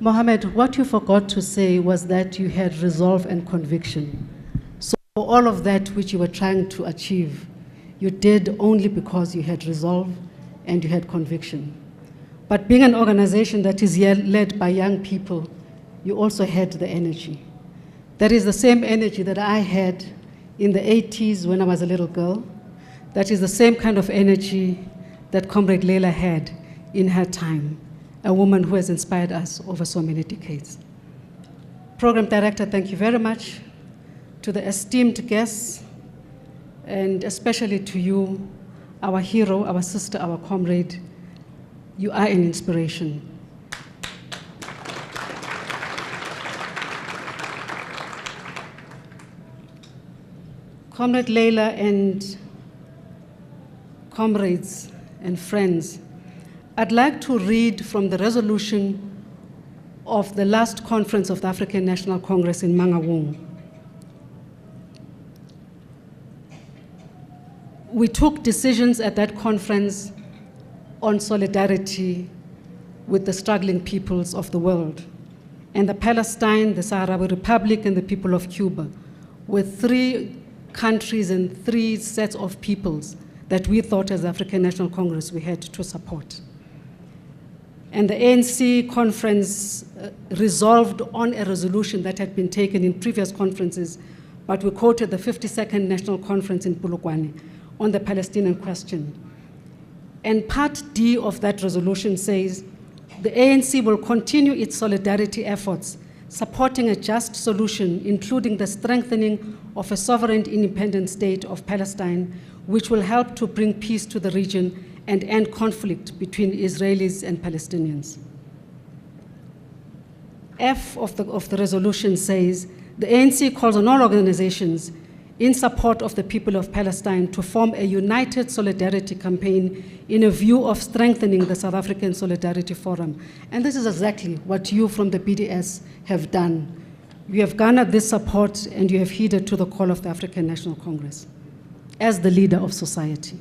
Mohammed, what you forgot to say was that you had resolve and conviction. So all of that which you were trying to achieve, you did only because you had resolve and you had conviction. But being an organization that is led by young people, you also had the energy. That is the same energy that I had in the 80s when I was a little girl. That is the same kind of energy that Comrade Leila had in her time, a woman who has inspired us over so many decades. Program Director, thank you very much. To the esteemed guests, and especially to you, our hero, our sister, our comrade, you are an inspiration. Comrade Leila and comrades and friends, I'd like to read from the resolution of the last conference of the African National Congress in Mangaung. We took decisions at that conference on solidarity with the struggling peoples of the world. And the Palestine, the Sahrawi Republic, and the people of Cuba were three countries and three sets of peoples that we thought as the African National Congress we had to support. And the ANC conference resolved on a resolution that had been taken in previous conferences, but we quoted the 52nd National Conference in Polokwane on the Palestinian question. And Part D of that resolution says, the ANC will continue its solidarity efforts, supporting a just solution, including the strengthening of a sovereign independent state of Palestine, which will help to bring peace to the region and end conflict between Israelis and Palestinians. F of the resolution says, the ANC calls on all organizations in support of the people of Palestine to form a united solidarity campaign in a view of strengthening the South African Solidarity Forum. And this is exactly what you from the BDS have done. You have garnered this support and you have heeded to the call of the African National Congress as the leader of society.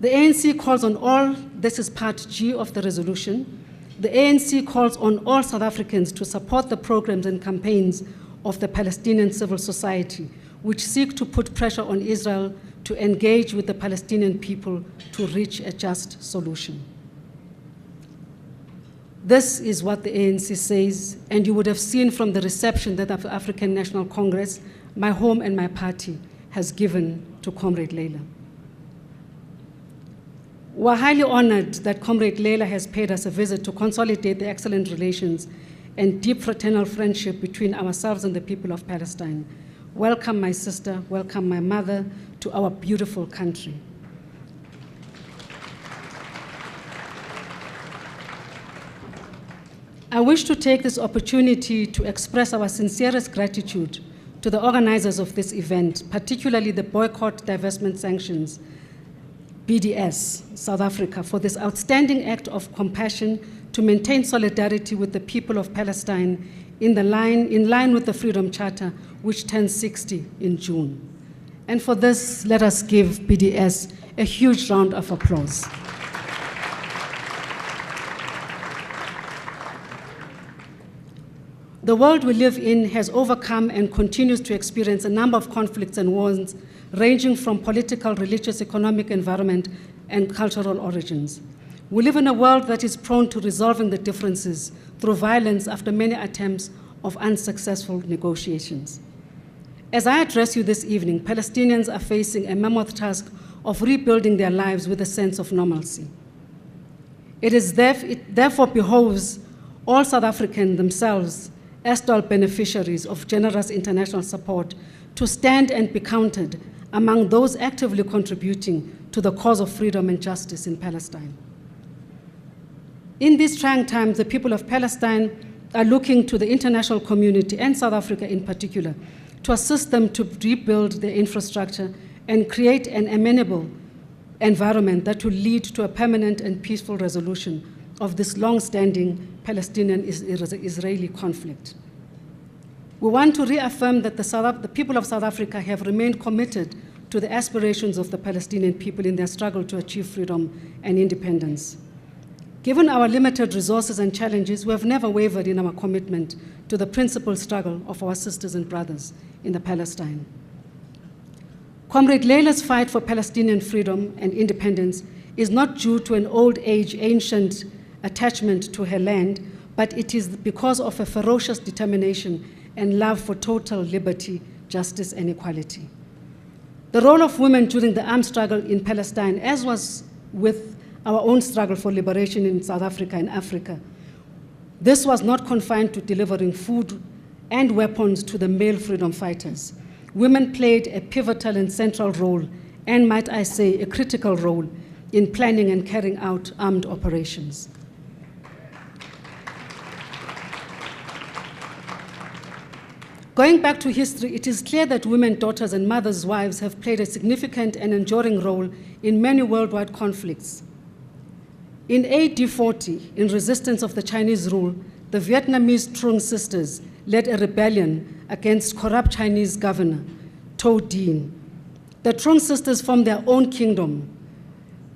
The ANC calls on all, this is Part G of the resolution, the ANC calls on all South Africans to support the programs and campaigns of the Palestinian civil society, which seek to put pressure on Israel to engage with the Palestinian people to reach a just solution. This is what the ANC says, and you would have seen from the reception that the African National Congress, my home and my party, has given to Comrade Leila. We're highly honored that Comrade Leila has paid us a visit to consolidate the excellent relations and deep fraternal friendship between ourselves and the people of Palestine. Welcome, my sister, welcome, my mother, to our beautiful country. I wish to take this opportunity to express our sincerest gratitude to the organizers of this event, particularly the Boycott, Divestment, Sanctions, BDS, South Africa, for this outstanding act of compassion to maintain solidarity with the people of Palestine in line with the Freedom Charter, which turns 60 in June. And for this, let us give BDS a huge round of applause. The world we live in has overcome and continues to experience a number of conflicts and wars ranging from political, religious, economic, environment, and cultural origins. We live in a world that is prone to resolving the differences through violence after many attempts of unsuccessful negotiations. As I address you this evening, Palestinians are facing a mammoth task of rebuilding their lives with a sense of normalcy. It therefore behoves all South Africans themselves, as dual beneficiaries of generous international support, to stand and be counted among those actively contributing to the cause of freedom and justice in Palestine. In these trying times, the people of Palestine are looking to the international community and South Africa in particular to assist them to rebuild their infrastructure and create an amenable environment that will lead to a permanent and peaceful resolution of this long-standing Palestinian-Israeli conflict. We want to reaffirm that the people of South Africa have remained committed to the aspirations of the Palestinian people in their struggle to achieve freedom and independence. Given our limited resources and challenges, we have never wavered in our commitment to the principal struggle of our sisters and brothers in the Palestine. Comrade Leila's fight for Palestinian freedom and independence is not due to an old age, ancient attachment to her land, but it is because of a ferocious determination and love for total liberty, justice, and equality. The role of women during the armed struggle in Palestine, as was with our own struggle for liberation in South Africa and Africa, this was not confined to delivering food and weapons to the male freedom fighters. Women played a pivotal and central role, and might I say, a critical role, in planning and carrying out armed operations. Going back to history, it is clear that women, daughters, and mothers' wives have played a significant and enduring role in many worldwide conflicts. In AD 40, in resistance of the Chinese rule, the Vietnamese Trung sisters led a rebellion against corrupt Chinese governor, To Dinh. The Trung sisters formed their own kingdom,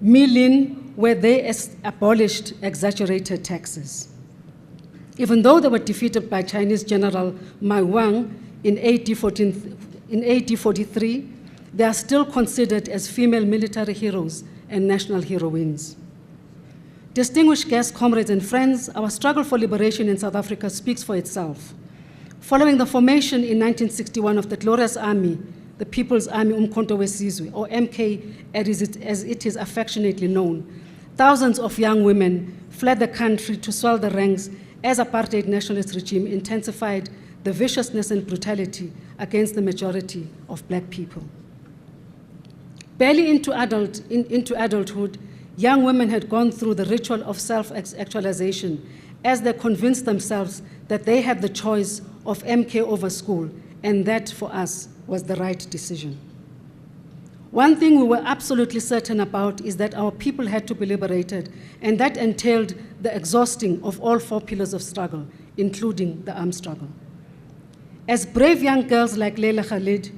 My Linh, where they abolished exaggerated taxes. Even though they were defeated by Chinese General Mai Wang in AD 43, they are still considered as female military heroes and national heroines. Distinguished guests, comrades, and friends, our struggle for liberation in South Africa speaks for itself. Following the formation in 1961 of the glorious army, the People's Army Umkhonto weSizwe, or MK as it is affectionately known, thousands of young women fled the country to swell the ranks as apartheid nationalist regime intensified the viciousness and brutality against the majority of black people. Barely into adulthood, young women had gone through the ritual of self-actualization as they convinced themselves that they had the choice of MK over school, and that for us was the right decision. One thing we were absolutely certain about is that our people had to be liberated, and that entailed the exhausting of all four pillars of struggle, including the armed struggle. As brave young girls like Leila Khaled,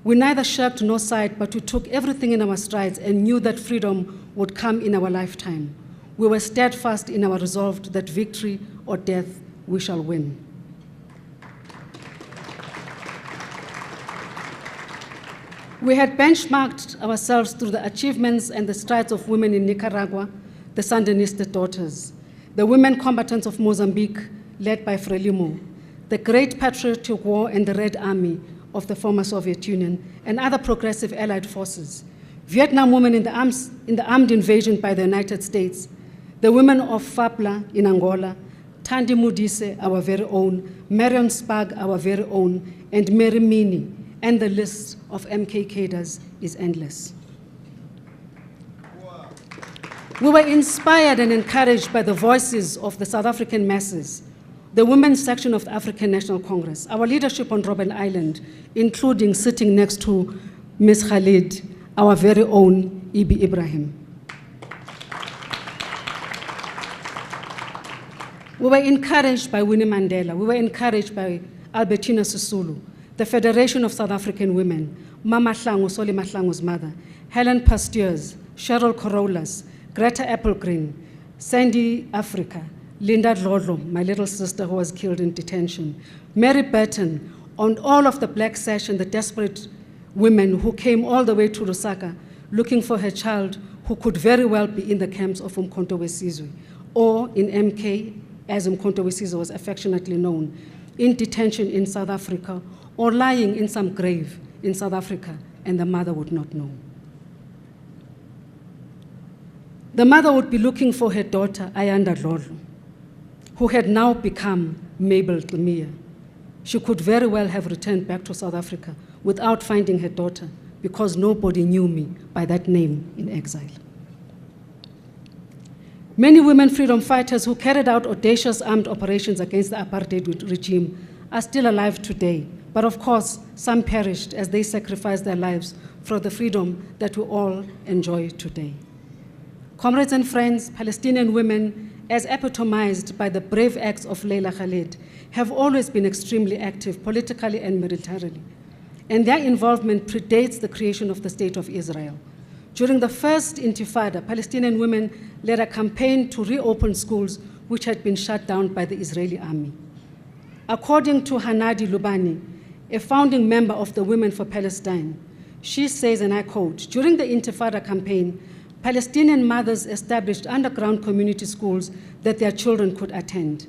we neither shirked nor sighed, but we took everything in our strides and knew that freedom would come in our lifetime. We were steadfast in our resolve that victory or death, we shall win. We had benchmarked ourselves through the achievements and the strides of women in Nicaragua, the Sandinista daughters, the women combatants of Mozambique, led by Frelimo, the Great Patriotic War and the Red Army of the former Soviet Union, and other progressive allied forces, Vietnam women in the armed invasion by the United States, the women of FAPLA in Angola, Thandi Modise, our very own, Marion Spag, our very own, and Mary Mini, and the list of MK cadres is endless. Wow. We were inspired and encouraged by the voices of the South African masses, the women's section of the African National Congress, our leadership on Robben Island, including sitting next to Ms. Khaled, our very own Ibi Ibrahim. We were encouraged by Winnie Mandela. We were encouraged by Albertina Sisulu, the Federation of South African Women, Mama Hlangu, Soli Mahlangu's mother, Helen Pasteurs, Cheryl Corollas, Greta Applegreen, Sandy Africa, Linda Dlodlo, my little sister who was killed in detention, Mary Burton, on all of the Black Sash and the desperate women who came all the way to Lusaka looking for her child who could very well be in the camps of Umkhonto weSizwe, or in MK, as Umkhonto weSizwe was affectionately known, in detention in South Africa, or lying in some grave in South Africa, and the mother would not know. The mother would be looking for her daughter, Ayanda Dlodlo, who had now become Mabel Tlumia. She could very well have returned back to South Africa without finding her daughter, because nobody knew me by that name in exile. Many women freedom fighters who carried out audacious armed operations against the apartheid regime are still alive today, but of course, some perished as they sacrificed their lives for the freedom that we all enjoy today. Comrades and friends, Palestinian women, as epitomized by the brave acts of Leila Khaled, have always been extremely active politically and militarily, and their involvement predates the creation of the State of Israel. During the first Intifada, Palestinian women led a campaign to reopen schools which had been shut down by the Israeli army. According to Hanadi Lubani, a founding member of the Women for Palestine, she says, and I quote, "During the Intifada campaign, Palestinian mothers established underground community schools that their children could attend.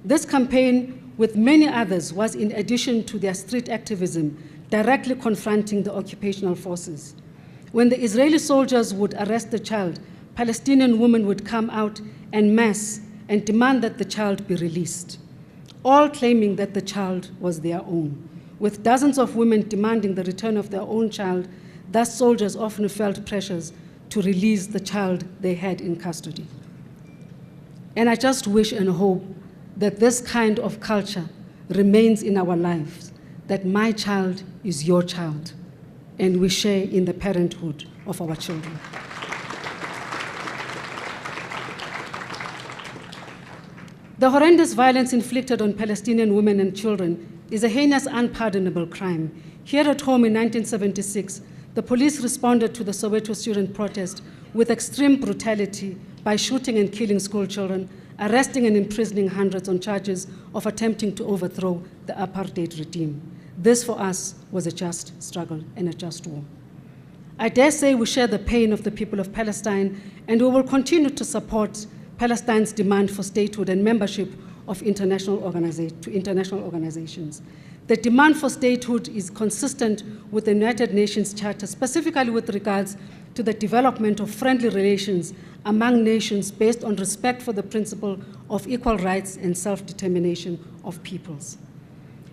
This campaign, with many others, was in addition to their street activism, directly confronting the occupational forces. When the Israeli soldiers would arrest the child, Palestinian women would come out en masse and demand that the child be released, all claiming that the child was their own. With dozens of women demanding the return of their own child, thus soldiers often felt pressures to release the child they had in custody." And I just wish and hope that this kind of culture remains in our lives, that my child is your child, and we share in the parenthood of our children. The horrendous violence inflicted on Palestinian women and children is a heinous, unpardonable crime. Here at home in 1976, the police responded to the Soweto student protest with extreme brutality by shooting and killing school children, arresting and imprisoning hundreds on charges of attempting to overthrow the apartheid regime. This, for us, was a just struggle and a just war. I dare say we share the pain of the people of Palestine, and we will continue to support Palestine's demand for statehood and membership of international organizations. The demand for statehood is consistent with the United Nations Charter, specifically with regards to the development of friendly relations among nations based on respect for the principle of equal rights and self-determination of peoples.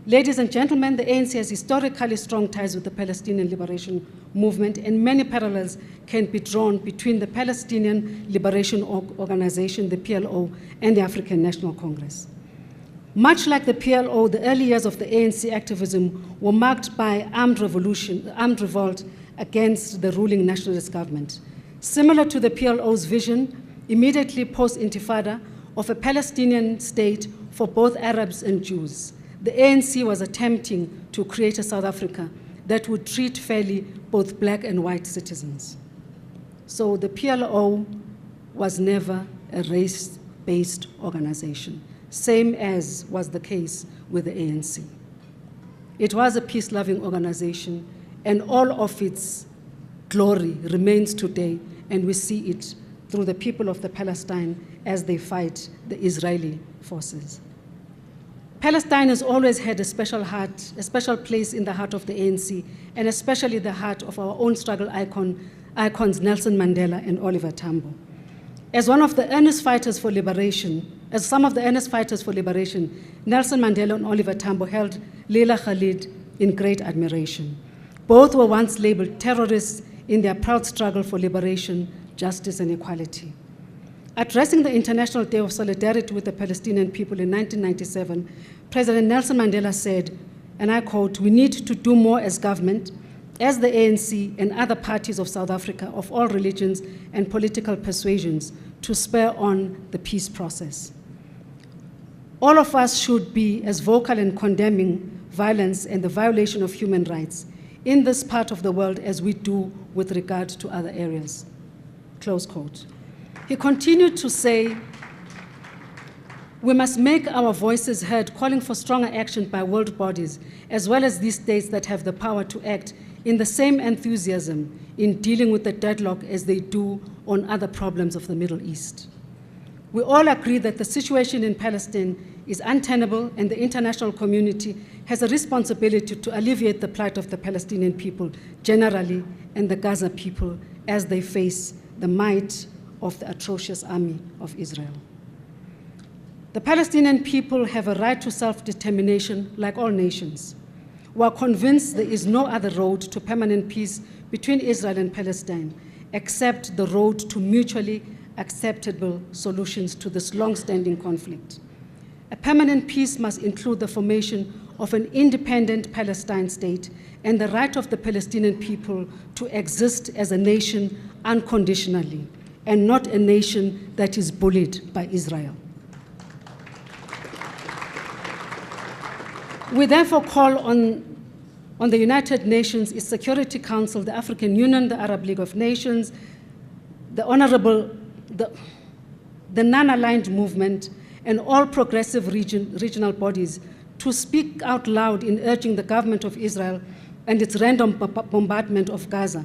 Ladies and gentlemen, the ANC has historically strong ties with the Palestinian Liberation Movement, and many parallels can be drawn between the Palestinian Liberation Organization, the PLO, and the African National Congress. Much like the PLO, the early years of the ANC activism were marked by armed revolt against the ruling nationalist government. Similar to the PLO's vision, immediately post-Intifada, of a Palestinian state for both Arabs and Jews, the ANC was attempting to create a South Africa that would treat fairly both black and white citizens. So the PLO was never a race-based organization, same as was the case with the ANC. It was a peace-loving organization, and all of its glory remains today, and we see it through the people of the Palestine as they fight the Israeli forces. Palestine has always had a special place in the heart of the ANC, and especially the heart of our own struggle icons Nelson Mandela and Oliver Tambo. As some of the earnest fighters for liberation, Nelson Mandela and Oliver Tambo held Leila Khaled in great admiration. Both were once labeled terrorists in their proud struggle for liberation, justice, and equality. Addressing the International Day of Solidarity with the Palestinian people in 1997, President Nelson Mandela said, and I quote, "We need to do more as government, as the ANC and other parties of South Africa of all religions and political persuasions to spur on the peace process. All of us should be as vocal in condemning violence and the violation of human rights in this part of the world as we do with regard to other areas." Close quote. He continued to say, "We must make our voices heard, calling for stronger action by world bodies, as well as these states that have the power to act in the same enthusiasm in dealing with the deadlock as they do on other problems of the Middle East. We all agree that the situation in Palestine is untenable, and the international community has a responsibility to alleviate the plight of the Palestinian people generally and the Gaza people as they face the might of the atrocious army of Israel. The Palestinian people have a right to self-determination like all nations. We are convinced there is no other road to permanent peace between Israel and Palestine except the road to mutually acceptable solutions to this long-standing conflict. A permanent peace must include the formation of an independent Palestine state and the right of the Palestinian people to exist as a nation unconditionally, and not a nation that is bullied by Israel. We therefore call on on the United Nations, its Security Council, the African Union, the Arab League of Nations, the non-aligned movement, and all progressive regional bodies to speak out loud in urging the government of Israel and its random bombardment of Gaza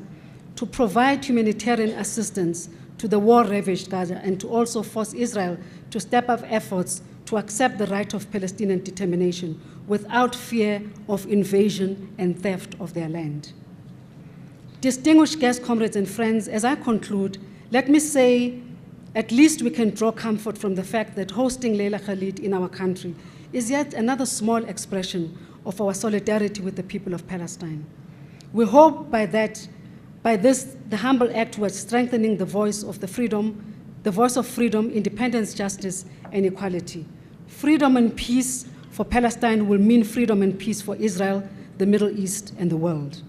to provide humanitarian assistance to the war-ravaged Gaza, and to also force Israel to step up efforts to accept the right of Palestinian determination without fear of invasion and theft of their land. Distinguished guests, comrades, and friends, as I conclude, let me say at least we can draw comfort from the fact that hosting Leila Khaled in our country is yet another small expression of our solidarity with the people of Palestine. We hope by this, the humble act towards strengthening the voice of freedom, independence, justice, and equality. Freedom and peace for Palestine will mean freedom and peace for Israel, the Middle East, and the world.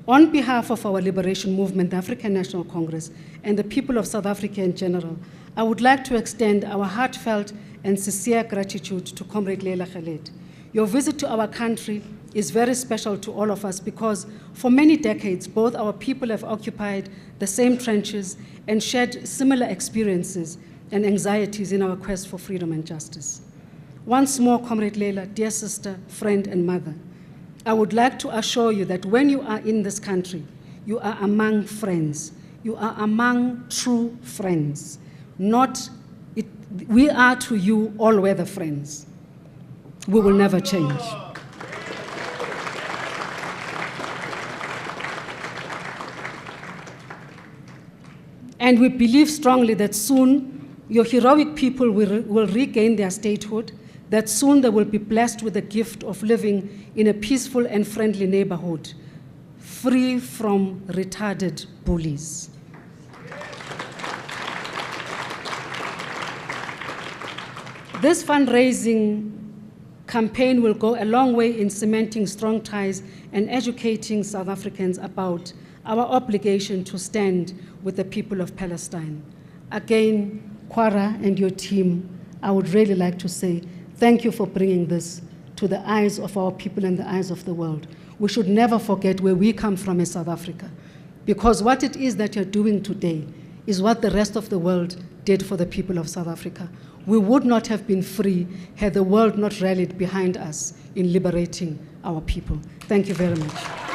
On behalf of our liberation movement, the African National Congress, and the people of South Africa in general, I would like to extend our heartfelt and sincere gratitude to Comrade Leila Khaled. Your visit to our country is very special to all of us because for many decades, both our people have occupied the same trenches and shared similar experiences and anxieties in our quest for freedom and justice. Once more, Comrade Leila, dear sister, friend, and mother, I would like to assure you that when you are in this country, you are among friends. You are among true friends. We are to you all-weather friends. We will never change. And we believe strongly that soon your heroic people will regain their statehood, that soon they will be blessed with the gift of living in a peaceful and friendly neighborhood, free from retarded bullies. This fundraising campaign will go a long way in cementing strong ties and educating South Africans about our obligation to stand with the people of Palestine. Again, Kwara and your team, I would really like to say thank you for bringing this to the eyes of our people and the eyes of the world. We should never forget where we come from as South Africa, because what it is that you're doing today is what the rest of the world did for the people of South Africa. We would not have been free had the world not rallied behind us in liberating our people. Thank you very much.